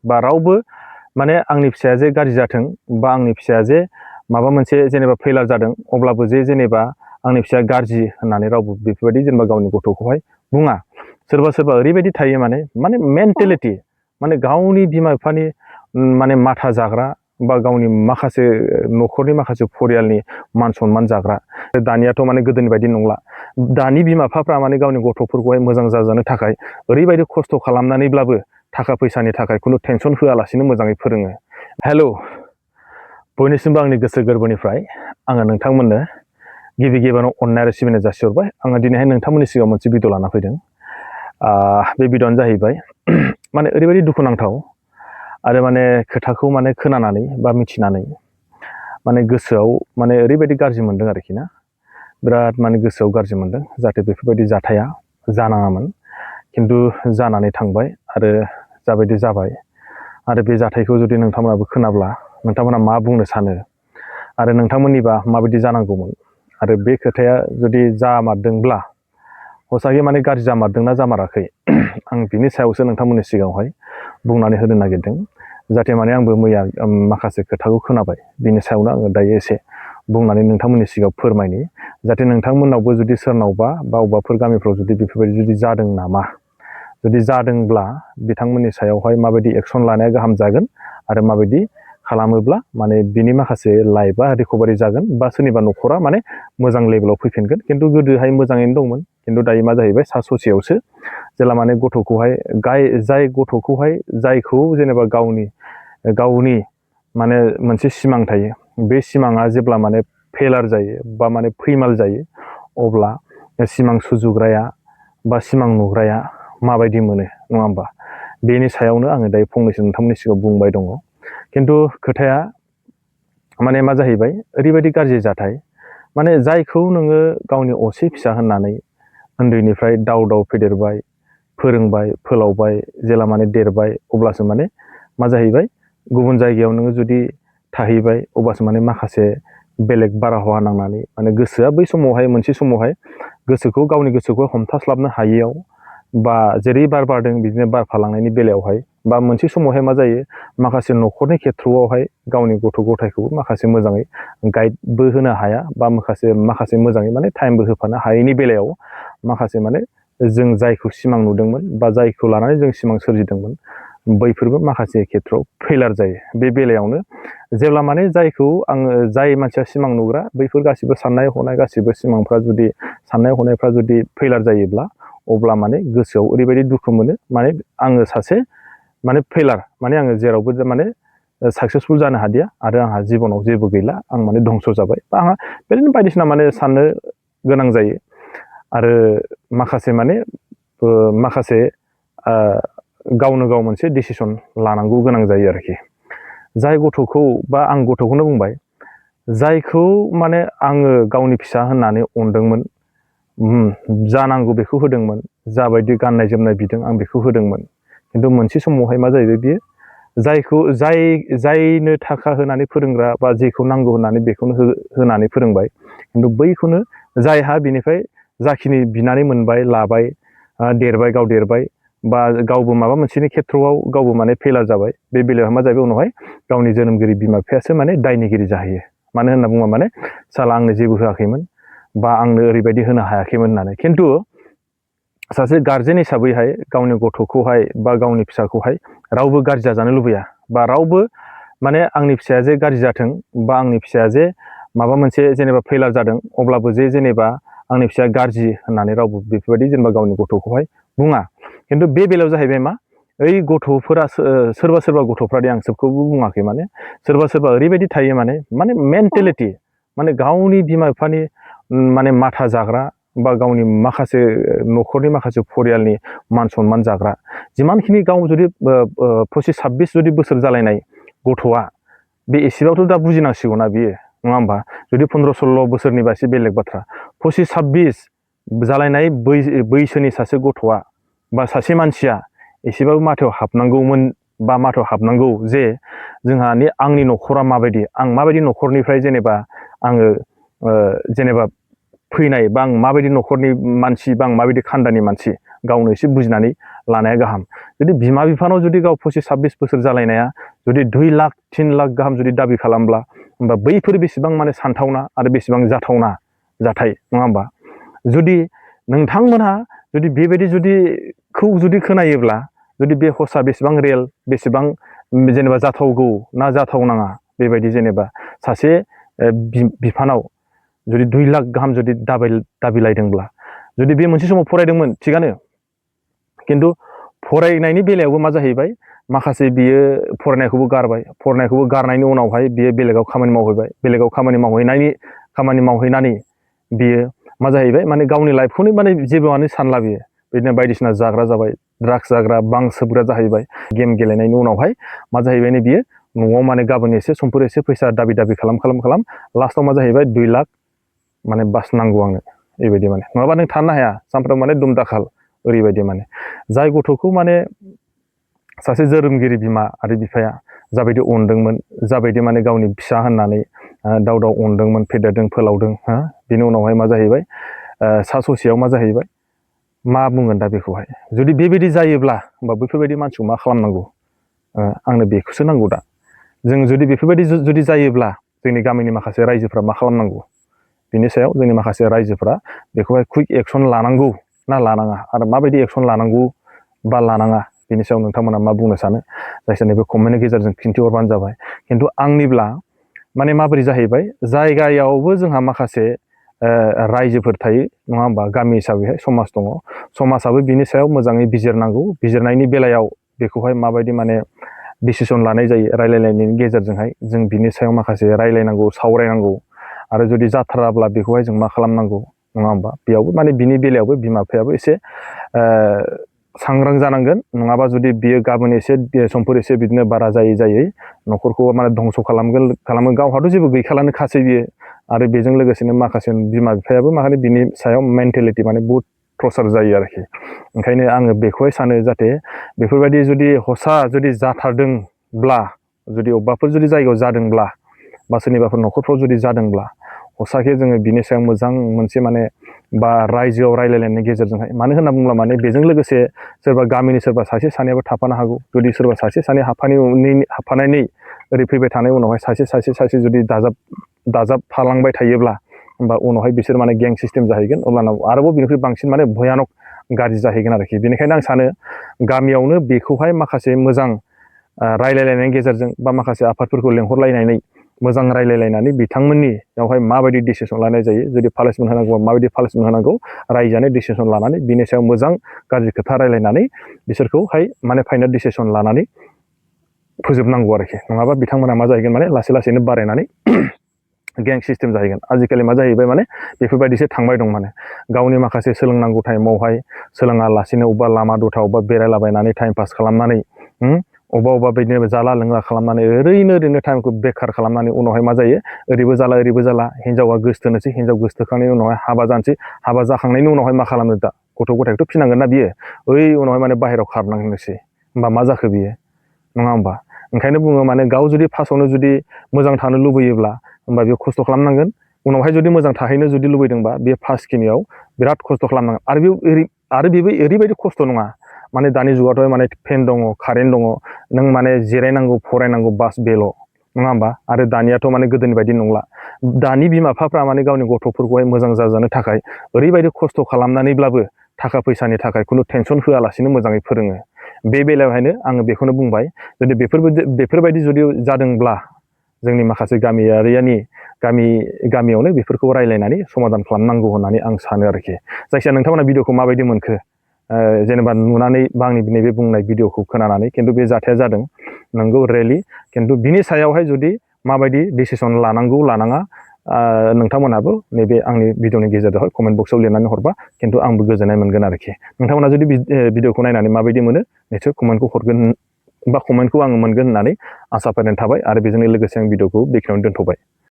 बा रावबो माने आंनि फिसाया जे गाज्रि जाथों बा आंनि फिसाया जे माबा मोनसे जेनेबा फेलार जादों अब्लाबो जे जेनेबा आंनि फिसाया गाज्रि होननानै रावबो बेफोरबायदि जेनेबा गावनि गथ'खौहाय बुङा। सोरबा सोरबा ओरैबायदि थायो माने मेन्टेलिटि माने गावनि बिमा बिफानि माने माथा जाग्रा बा गावनि माखासे न'खरनि माखासे फरियालनि मान सनमान जाग्रा। दानियाथ' माने गोदोनि बायदि नंला। दानि बिमा बिफाफ्रा माने गावनि गथ'फोरखौहाय मोजां जाजानो थाखाय ओरैबायदि खस्थ' खालामनानैब्लाबो थाखा फैसानि थाखाय खुनु टेनसन होआलासिनो मोजाङै फोरोङो। हेल' बयनिसिमबो आंनि गोसो गोरबोनिफ्राय आङो नोंथांमोननो गिबि गिबियावनो अननाय आरो सिबिनाय जासिहरबाय। आङो दिनैहाय नोंथांमोननि सिगाङाव मोनसे भिडिअ लाना फैदों। बे भिडिअआनो जाहैबाय माने ओरैबायदि दुखुनांथाव आरो माने खोथाखौ माने खोनानानै बा मिथिनानै माने गोसोआव माने ओरैबायदि गाज्रि मोनदों आरोखि ना। बिराद माने गोसोआव गाज्रि मोनदों जाहाथे बेफोरबायदि जाथाया जानाङामोन खिन्थु जानानै थांबाय आरो जाबायदि जाबाय। आरो बे जाथायखौ जुदि नोंथांमोनाबो खोनाब्ला नोंथांमोना मा बुंनो सानो आरो नोंथांमोननिबा माबायदि जानांगौमोन आरो बे खोथाया जुदि जामारदोंब्ला हसायै माने गाज्रि जामारदोंना जामाराखै आं बिनि सायावसो नोंथांमोननि सिगाङावहाय बुंनानै होनो नागिरदों। जाहाथे माने आंबो मैया माखासे खोथाखौ खोनाबाय बिनि सायावनो आङो दायो एसे बुंनानै नोंथांमोननि सिगाङाव फोरमायनि। जाहाथे नोंथांमोननावबो जुदि सोरनावबा बा अबेबाफोर गामिफ्राव जुदि बेफोरबायदि जुदि जादों नामा, जुदि जादोंब्ला बिथांमोननि सायावहाय माबायदि एक्सन लानाया गाहाम जागोन आरो माबायदि खालामोब्ला माने बिनि माखासे लाइफआ रिकभारि जागोन बा सोरनिबा न'खरा माने मोजां लेभेलाव फैफिनगोन। खिन्थु गोदोहाय मोजाङैनो दंमोन खिन्थु दायो मा जाहैबाय सा ससेयावसो जेला माने गथ'खौहाय जाय गथ'खौहाय जायखौ जेनेबा गावनि माने मोनसे सिमां थायो, बे सिमाङा जेब्ला माने फेलार जायो बा माने फैमाल जायो अब्ला सिमां सुजुग्राया बा सिमां नुग्राया माबायदि मोनो नङा होमबा। बेनि सायावनो आङो दायो फंनैसो नोंथांमोननि सिगाङाव बुंबाय दङ। खिन्थु खोथाया माने मा जाहैबाय ओरैबायदि गाज्रि जाथाय माने जायखौ नोङो गावनि असे फिसा होननानै उन्दैनिफ्राय दाव दाव फेदेरबाय, फोरोंबाय, फोलावबाय, जेला माने देरबाय अब्लासो माने मा जाहैबाय गुबुन जायगायाव नोङो जुदि थाहैबाय अब्लासो माने माखासे बेलेग बारहावा नांनानै माने गोसोआ बै समावहाय मोनसे समावहाय गोसोखौ गावनि गोसोखौ हमथास्लाबनो हायैयाव बा जेरै बार बारदों बिदिनो बारफालांनायनि बेलायावहाय बा मोनसे समावहाय मा जायो माखासे न'खरनि खेथ्रआवहाय गावनि गथ' गथायखौ माखासे मोजाङै गाइडबो होनो हाया बा माखासे मोजाङै माने टाइमबो होफानो हायैनि बेलायाव माखासे माने जों जायखौ सिमां नुदोंमोन बा जायखौ लानानै जों सिमां सोरजिदोंमोन बैफोरबो माखासे खेथ्रआव फेलार जायो। बे बेलायावनो जेब्ला माने जाय मानसिया सिमां नुग्रा बैफोर गासिबो साननाय हनाय गासिबो सिमांफ्रा जुदि साननाय हनायफ्रा जुदि फेलार जायोब्ला अब्ला माने गोसोआव ओरैबायदि दुखु मोनो माने आङो सासे माने फेलार माने आङो जेरावबो माने साक्सेसफुल जानो हादिया आरो आंहा जिबनाव जेबो गैला, आं माने धंस जाबाय बा आंहा बेबायदिनो बायदिसिना माने साननो गोनां जायो। आरो माखासे गावनो गाव मोनसे डिसिसन लानांगौ गोनां जायो आरोखि। जाय गथ'खौ बा आं गथ'खौनो बुंबाय जायखौ माने आङो गावनि फिसा होननानै अनदोंमोन, जानांगौ बेखौ होदोंमोन, जाबायदि गाननाय जोमनाय बिदों आं बेखौ होदोंमोन। खिन्थु मोनसे समावहाय मा जाहैबाय बियो जायनो थाखा होनानै फोरोंग्रा बा जेखौ नांगौ होननानै बेखौनो होनानै फोरोंबाय खिन्थु बैखौनो जायहा बिनिफ्राय जाखिनि बिनानै मोनबाय लाबाय देरबाय गाव देरबाय बा गावबो माबा मोनसेनि खेथ्रआव गावबो माने फेलार जाबाय, बे बेलायाव मा जाहैबाय उनावहाय गावनि जोनोमगिरि बिमा बिफायासो माने दायनिगिरि जाहैयो। मानो होनना बुङोबा माने साला आंनो जेबो होआखैमोन बा आंनो ओरैबायदि होनो हायाखैमोन होननानै। खिन्थु सासे गार्जेन हिसाबैहाय गावनि गथ'खौहाय बा गावनि फिसाखौहाय रावबो गाज्रि जाजानो लुबैया बा रावबो माने आंनि फिसाया जे गाज्रि जाथों बा आंनि फिसाया जे माबा मोनसे जेनेबा फेलार जादों अब्लाबो जे जेनेबा आंनि फिसाया गाज्रि होननानै रावबो बेफोरबायदि जेनेबा गावनि गथ'खौहाय बुङा। खिन्थु बे बेलायाव जाहैबाय मा ओइ गथ'फोरा सोरबा गथ'फ्रादि आं सोबखौबो बुङाखै माने सोरबा ओरैबायदि थायो माने मेन्टेलिटि माने गावनि बिमा बिफानि माने माथा जाग्रा बा गावनि माखासे न'खरनि माखासे फरियालनि मान सनमान जाग्रा। जिमानखिनि गाव जुदि 25-26 जुदि बोसोर जालायनाय गथ'आ बे एसेबाबोथ' दा बुजिनांसिगौना बियो नङा होमबा। जुदि 15-16 बोसोरनिबा एसे बेलेग बाथ्रा, 25-26 जालायनाय बैसोनि सासे गथ'आ बा सासे मानसिया एसेबाबो माथायाव हाबनांगौमोन बा माथायाव हाबनांगौ जे आंनि न'खरा माबायदि, आं माबायदि न'खरनिफ्राय जेनेबा आङो जेनेबा फैनाय बा आं माबायदि न'खरनि मानसि बा आं माबायदि खान्दानि मानसि गावनो एसे बुजिनानै लानाया गाहाम जुदि बिमा बिफानाव जुदि गाव 25-26 बोसोर जालायनाया जुदि 2 लाख 3 लाख गाहाम जुदि दाबि खालामब्ला होमबा बैफोर बेसेबां माने सानथावना आरो बेसेबां जाथावना जाथाय नङा होमबा जुदि नोंथांमोनहा जुदि बेबायदि जुदि खोनायोब्ला जुदि बे हसा बेसेबां रियेल बेसेबां जेनेबा जाथावगौ ना जाथावनाङा बेबायदि जेनेबा सासे बिफानाव जुदि 2 लाख गाहाम जुदि दाबिलायदोंब्ला जुदि बे मोनसे समाव फरायदोंमोन थिगानो खिन्थु फरायनायनि बेलायावबो मा जाहैबाय माखासे बियो फरायनायखौबो गारनायनि उनावहाय बियो बेलेगाव खामानि मावहैबाय बेलेगाव खामानि मावहैनानै बियो मा जाहैबाय माने गावनि लाइफखौनो माने जेबोआनो सानला बियो बिदिनो बायदिसिना जाग्रा जाबाय ड्राग्स जाग्रा बां सोबग्रा जाहैबाय गेम गेलेनायनि उनावहाय मा जाहैबाय नै बियो न'आव माने गाबोन एसे समफोर एसे फैसा दाबि खालाम लास्टआव मा जाहैबाय 2 लाख माने बास नांगौ आंनो बेबायदि माने नङाबा नों थानो हाया सानफ्रामबो माने दुमदाखाल ओरैबायदि माने जाय गथ'खौ माने सासे जोरोमगिरि बिमा आरो बिफाया जाबायदि अनदोंमोन जाबायदि माने गावनि फिसा होननानै दाव अनदोंमोन फेदेरदों फोलावदों बिनि उनावहाय मा जाहैबाय सा ससेयाव मा जाहैबाय मा बुंगोन दा बेखौहाय जुदि बेबायदि जायोब्ला होमबा बैफोरबायदि मानसिखौ मा खालामनांगौ आंनो बेखौसो नांगौ दा जों जुदि बेफोरबायदि जुदि जायोब्ला जोंनि गामिनि माखासे रायजोफ्रा मा खालामनांगौ बिनि सायाव जोंनि माखासे रायजोफ्रा बेखौहाय कुइक एक्सन लानांगौ ना लानाङा आरो माबायदि एक्सन लानांगौ बा लानाङा बिनि सायाव नोंथांमोना मा बुंनो सानो जायखिजाया नैबे कमेन्टनि गेजेरजों खिन्थिहरबानो जाबाय खिन्थु आंनिब्ला माने माबोरै जाहैबाय जायगायावबो जोंहा माखासे रायजोफोर थायो नङा होमबा गामि हिसाबैहाय समाज दङ समाजाबो बिनि सायाव मोजाङै बिजिरनांगौ बिजिरनायनि बेलायाव बेखौहाय माबायदि माने डिसिसन लानाय जायो रायलायलायनायनि गेजेरजोंहाय जों बिनि सायाव माखासे रायलायनांगौ सावरायनांगौ आरो जुदि जाथाराब्ला बेखौहाय जों मा खालामनांगौ नङा होमबा बेयावबो माने बिनि बेलायावबो बिमा बिफायाबो एसे सांग्रां जानांगोन नङाबा जुदि बियो गाबोन एसे समफोर एसे बिदिनो बारा जायै न'खरखौ माने धंस खालामो गावहाथ' जेबो गैखालानो खासै बियो आरो बेजों लोगोसेनो माखासे बिमा बिफायाबो माने बिनि सायाव मेन्टेलिटि माने बहुद प्रसार जायो आरोखि ओंखायनो आङो बेखौहाय सानो जाहाथे बेफोरबायदि जुदि हसा जुदि जाथारदोंब्ला जुदि अबेबाफोर जुदि जायगायाव जादोंब्ला बा सोरनिबाफोर न'खरफ्राव जुदि जादोंब्ला हसाके जोङो बिनि सायाव मोजां मोनसे माने बा रायजोआव रायलायलायनायनि गेजेरजोंहाय मानो होनना बुङोब्ला माने बेजों लोगोसे सोरबा गामिनि सोरबा सासे सानैयाबो थाफानो हागौ जुदि सोरबा सासे सानै हाबफानानै ओरै फैबाय थानाय उनावहाय सासे जुदि दाजाबफालांबाय थायोब्ला होमबा उनावहाय बिसोर माने गें सिस्टेम जाहैगोन अब्लाना आरोबाव बिनिख्रुइ बांसिन माने भयानक गाज्रि जाहैगोन आरोखि बेनिखायनो आं सानो गामियावनो बेखौहाय माखासे मोजां रायलायलायनायनि गेजेरजों बा माखासे आफादफोरखौ लेंहरलायनानै मोजां रायलायलायनानै बिथांमोननियावहाय माबायदि डिसिसन लानाय जायो जुदि पानिशमेन्ट होनांगौबा माबायदि पानिशमेन्ट होनांगौ रायजोआनो डिसिसन लानानै बिनि सायाव मोजां गाज्रि खोथा रायलायनानै बिसोरखौहाय माने फाइनाल डिसिसन लानानै फोजोबनांगौ आरोखि नङाबा बिथांमोना मा जाहैगोन माने लासैनो बारायनानै गें सिस्टेम जाहैगोन आजिखालि मा जाहैबाय माने बेफोरबायदिसो थांबाय दं माने गावनि माखासे सोलोंनांगौ टाइमावहाय सोलोङालासिनो अबेबा लामा दथा अबेबा बेरायलाबायनानै टाइम पास खालामनानै अबेबा बिदिनो जाला लोंला खालामनानै ओरैनो टाइमखौ बेखार खालामनानै उनावहाय मा जायो ओरैबो जाला हिनजावा गोसथोनोसै हिनजाव गोसथोखांनायनि उनावहाय हाबा जानोसै हाबा जाखांनायनि उनावहाय मा खालामनो दा गथ' गथायखौथ' फिनांगोन ना बियो उनावहाय माने बाहेरायाव खारनांनोसै होमबा मा जाखो बियो नङा होमबा ओंखायनो बुङो माने गाव जुदि फार्स्टआवनो जुदि मोजां थानो लुबैयोब्ला होमबा बेयो खस्थ' खालामनांगोन उनावहाय जुदि मोजां थाहैनो जुदि लुबैदोंबा बे फार्स्टखिनियाव बिराद खस्थ' खालामनांगोन आरो बेबो ओरैबायदि खस्थ' नङा माने दानि जुगावथ' माने फेन दङ कारेन्ट दङ नों माने जिरायनांगौ फरायनांगौ बास बेल' नङा होमबा आरो दानियाथ' माने गोदोनि बायदि नंला दानि बिमा बिफाफ्रा माने गावनि गथ'फोरखौहाय मोजां जाजानो थाखाय ओरैबायदि खस्थ' खालामनानैब्लाबो थाखा फैसानि थाखाय खुनु टेनसन होआलासिनो मोजाङै फोरोङो बे बेलायावहायनो आङो बेखौनो बुंबाय जुदि बेफोरबायदि जुदि जादोंब्ला जोंनि माखासे गामियावनो बेफोरखौ रायलायनानै समाधान खालामनांगौ होननानै आं सानो आरोखि जायखिजाया नोंथांमोना भिडिअखौ माबायदि मोनखो जेनेबा नुनानै बा आंनि नैबे बुंनाय भिडिअखौ खोनानानै खिन्थु बे जाथाया जादों नंगौ रियेलि खिन्थु बिनि सायावहाय जुदि माबायदि डिसिसन लानांगौ लानाङा नोंथांमोनहाबो नैबे आंनि भिडिअनि गेजेरावहाय कमेन्ट बक्सआव लिरनानै हरबा खिन्थु आंबो गोजोननाय मोनगोन आरोखि नोंथांमोना जुदि भिडिअखौ नायनानै माबायदि मोनो निसय कमेन्टखौ हरगोन बा कमेन्टखौ आङो मोनगोन होननानै आसा फारिनाय थाबाय आरो बेजोंनो लोगोसे आं भिडिअखौ बेखिनियावनो दोनथ'बाय